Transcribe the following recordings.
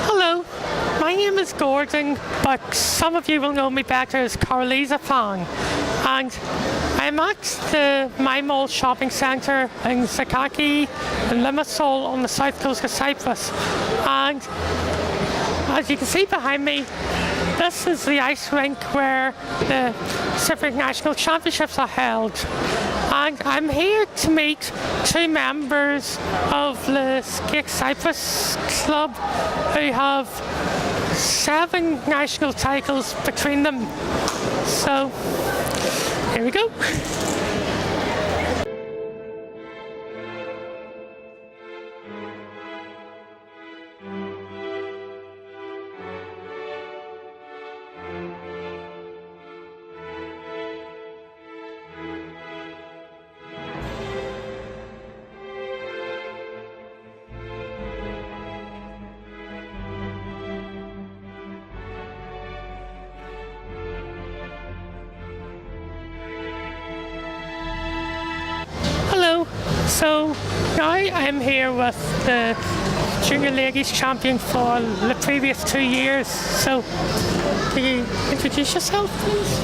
Hello, my name is Gordon, but some of you will know me better as Carolisa Fang, and I'm at the My Mall shopping centre in Zakaki in Limassol on the south coast of Cyprus. And as you can see behind me, this is the ice rink where the Cypriot National Championships are held. And I'm here to meet two members of the Skate Cyprus club who have 7 national titles between them. So, here we go. Hello, so now I'm here with the Junior Ladies Champion for the previous 2 years. So, can you introduce yourself, please?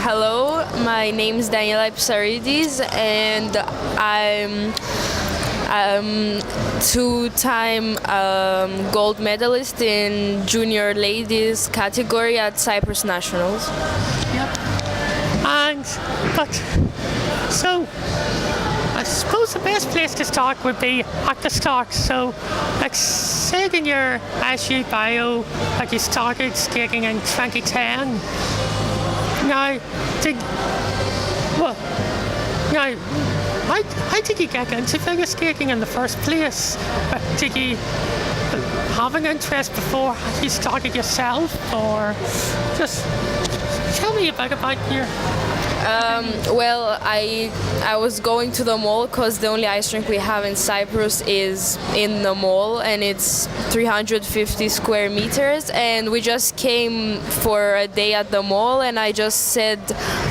Hello, my name is Daniella Ipsarides, and I'm two-time gold medalist in junior ladies category at Cyprus Nationals. Yep. So, I suppose the best place to start would be at the start. So, like said in your SU bio, like you started skating in 2010. Now, how did you get into figure skating in the first place? Did you have an interest before you started yourself, or just tell me a bit about your... Well, I was going to the mall because the only ice rink we have in Cyprus is in the mall, and it's 350 square meters, and we just came for a day at the mall, and I just said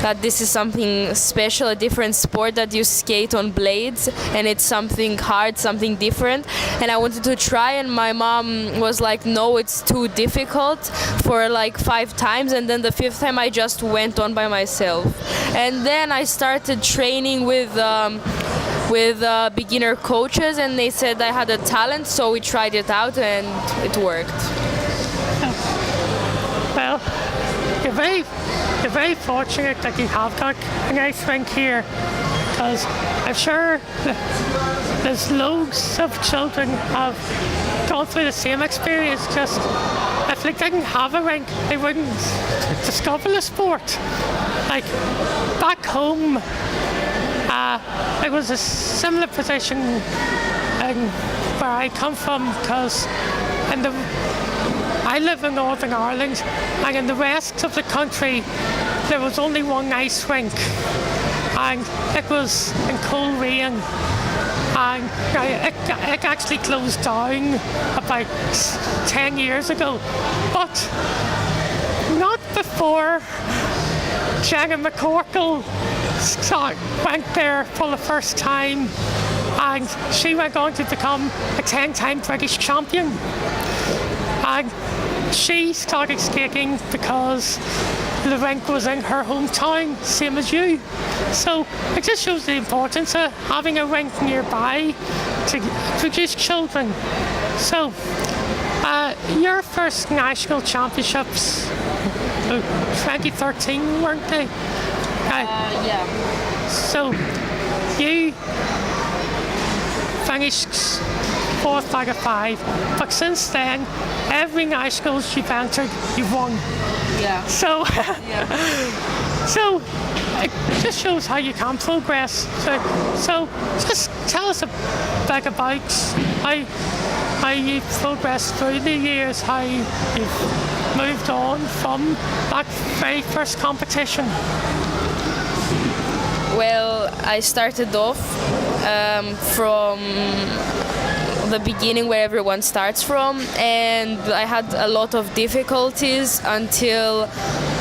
that this is something special, a different sport, that you skate on blades, and it's something hard, something different, and I wanted to try, and my mom was like, no, it's too difficult, for like 5 times, and then the 5th time I just went on by myself. And then I started training with beginner coaches, and they said I had a talent, so we tried it out and it worked. Well, you're very fortunate that you have got an ice rink here, because I'm sure there's loads of children have gone through the same experience. Just if they didn't have a rink, they wouldn't discover the sport. Like back home, it was a similar position where I come from, because I live in Northern Ireland, and in the rest of the country there was only one ice rink, and it was in Coleraine, and it actually closed down about 10 years ago, but not before Jenna McCorkle went there for the first time, and she went on to become a 10-time British champion. And she started skating because the rink was in her hometown, same as you. So it just shows the importance of having a rink nearby to produce children. So your first national championships, 2013, weren't they? Yeah. So you finished 4th out of 5, but since then, every nationals you've entered, you've won. Yeah. So, Yeah. so it just shows how you can progress. So just tell us a bit about how you've progressed through the years, how you've moved on from that very first competition. Well, I started off from the beginning where everyone starts from, and I had a lot of difficulties until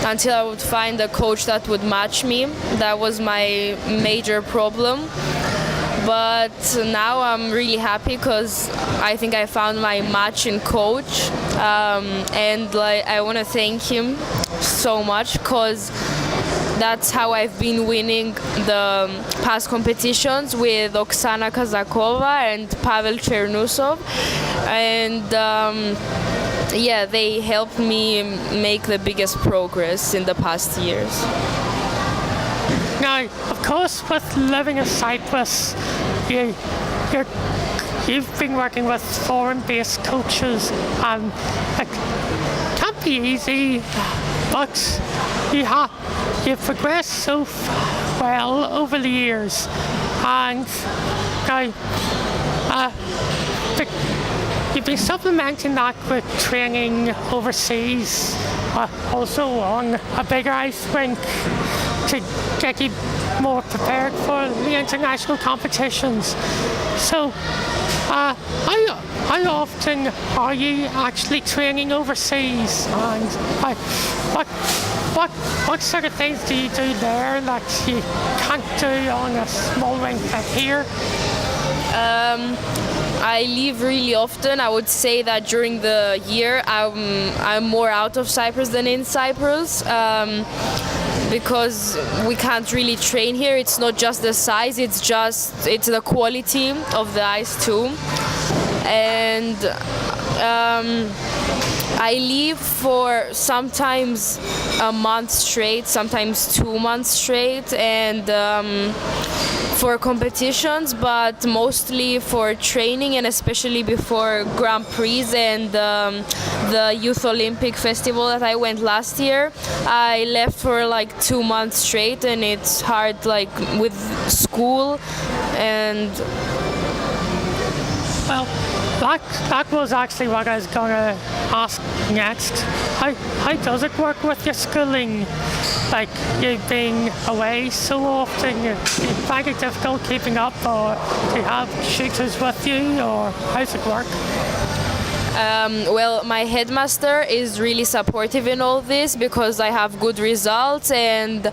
I would find a coach that would match me. That was my major problem. but now I'm really happy because I think I found my match in coach, and like I want to thank him so much because that's how I've been winning the past competitions with Oksana Kazakova and Pavel Chernusov, and yeah, they helped me make the biggest progress in the past years. Now, of course, with living in Cyprus, you've been working with foreign-based coaches, and it can't be easy, but you've progressed so well over the years, and you've been supplementing that with training overseas, also on a bigger ice rink to get you more prepared for the international competitions. So, how often are you actually training overseas, and what sort of things do you do there that you can't do on a small rink like here? I leave really often. I would say that during the year I'm more out of Cyprus than in Cyprus, because we can't really train here. It's not just the size, it's the quality of the ice too. And I leave for sometimes a month straight, sometimes 2 months straight, and for competitions, but mostly for training, and especially before Grand Prix and the Youth Olympic Festival that I went last year. I left for like 2 months straight, and it's hard like with school and... Well, that was actually what I was going to ask next. How does it work with your schooling? Like, you being away so often, you find it difficult keeping up, or do you have shooters with you, or how does it work? Well, my headmaster is really supportive in all this because I have good results, and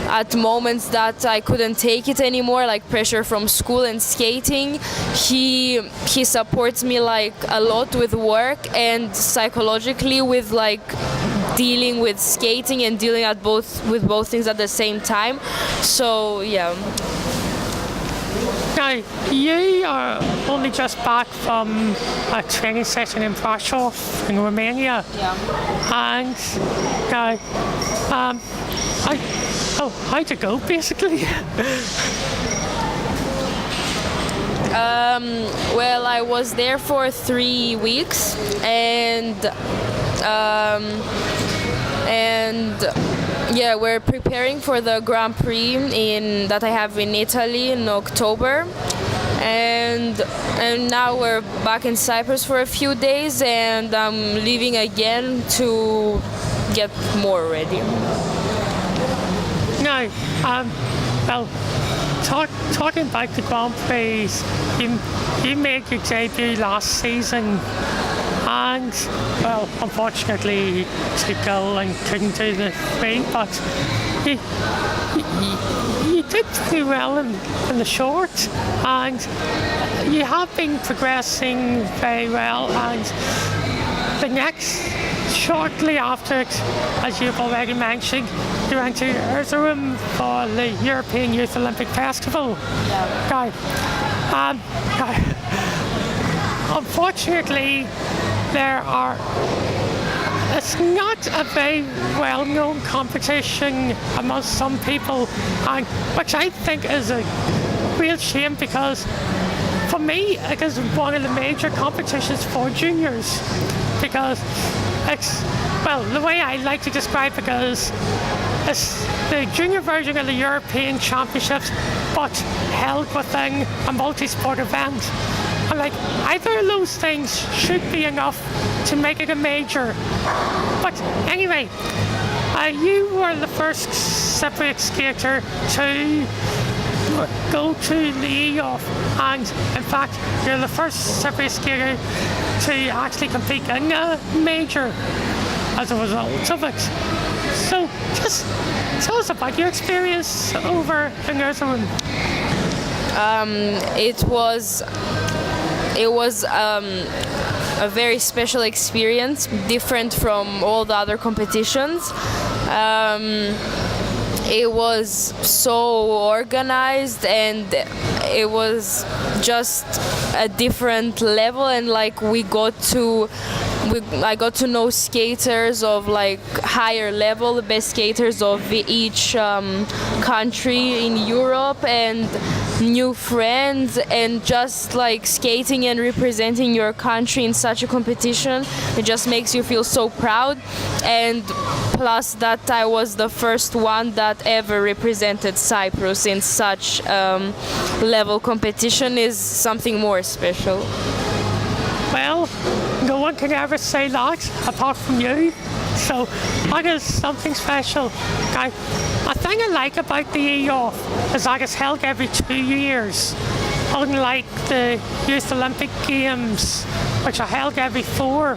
at moments that I couldn't take it anymore, like pressure from school and skating, he supports me like a lot with work and psychologically with like dealing with skating and dealing with both things at the same time. So yeah. Now, you are only just back from a training session in Brasov in Romania. Yeah. And how'd it go, basically? Well, I was there for 3 weeks, and yeah, we're preparing for the Grand Prix that I have in Italy in October, and now we're back in Cyprus for a few days, and I'm leaving again to get more ready. Now, well, talking about the Grand Prix, you made your debut last season, and, well, unfortunately, to go and couldn't do the free, but you did pretty well in the short, and you have been progressing very well, and the next, shortly after it, as you've already mentioned, you went to Erzurum for the European Youth Olympic Festival. Yeah. Unfortunately, it's not a very well-known competition amongst some people, and which I think is a real shame, because for me it is one of the major competitions for juniors, because it's, well, the way I like to describe it, because it's the junior version of the European Championships, but held within a multi-sport event. And like, either of those things should be enough to make it a major. But anyway, you were the first Cypriot skater to go to the EOF, and in fact, you're the first Cypriot skater to actually compete in a major as a result of it. So just tell us about your experience over in Erzurum. It was a very special experience, different from all the other competitions. It was so organized, and it was just a different level, and like I got to know skaters of like higher level, the best skaters of each country in Europe, and new friends, and just like skating and representing your country in such a competition, it just makes you feel so proud. And plus that I was the first one that ever represented Cyprus in such level competition is something more special. Well, no one can ever say that apart from you. So that is something special. Okay. A thing I like about the EOF is that it's held every 2 years, unlike the Youth Olympic Games, which are held every 4.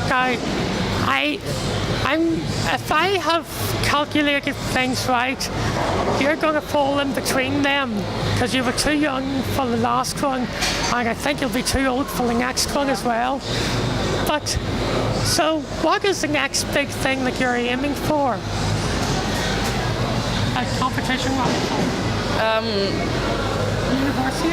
Okay. If I have calculated things right, you're going to fall in between them because you were too young for the last one, and I think you'll be too old for the next one as well. But, so what is the next big thing that you're aiming for? A competition University?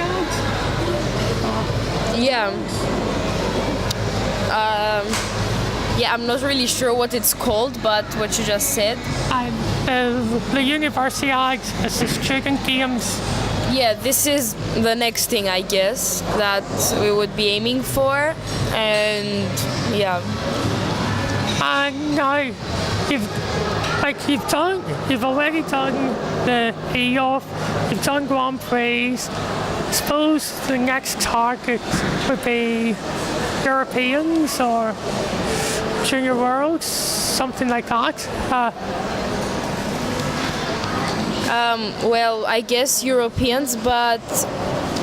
Yeah, I'm not really sure what it's called, but what you just said. The Universiade is the student games. Yeah, this is the next thing, I guess, that we would be aiming for, and yeah. And now, you've already done the EOF, you've done Grand Prix. I suppose the next target would be Europeans or Junior Worlds, something like that. Well, I guess Europeans, but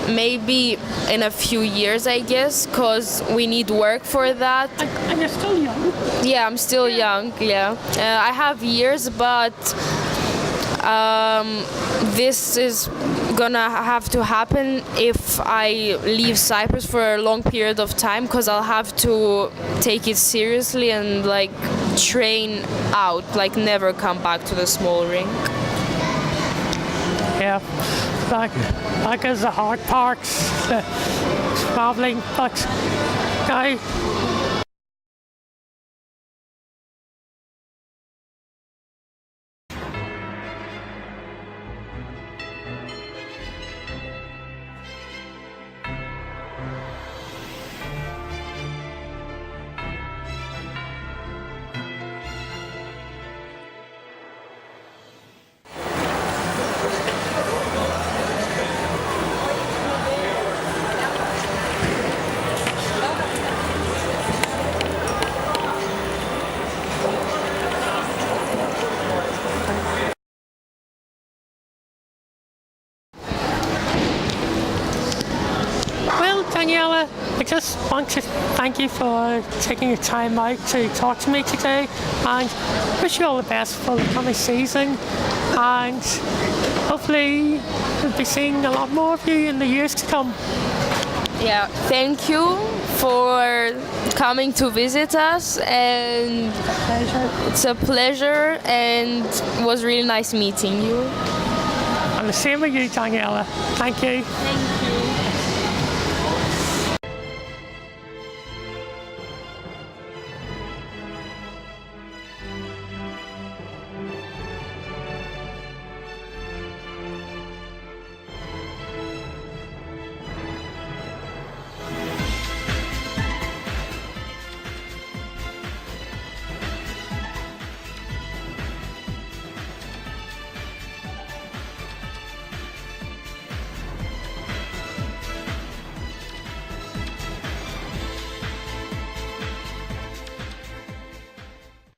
maybe in a few years, I guess, because we need work for that. And you're still young. Yeah, I'm still young, yeah. I have years, but this is gonna have to happen if I leave Cyprus for a long period of time, because I'll have to take it seriously and like train out, like never come back to the small rink. Yeah, that is the hard part, the traveling, but Daniella, I just want to thank you for taking your time out to talk to me today, and wish you all the best for the coming season, and hopefully we'll be seeing a lot more of you in the years to come. Yeah, thank you for coming to visit us, and it's a pleasure, and it was really nice meeting you. And the same with you, Daniella. Thank you. Thank you.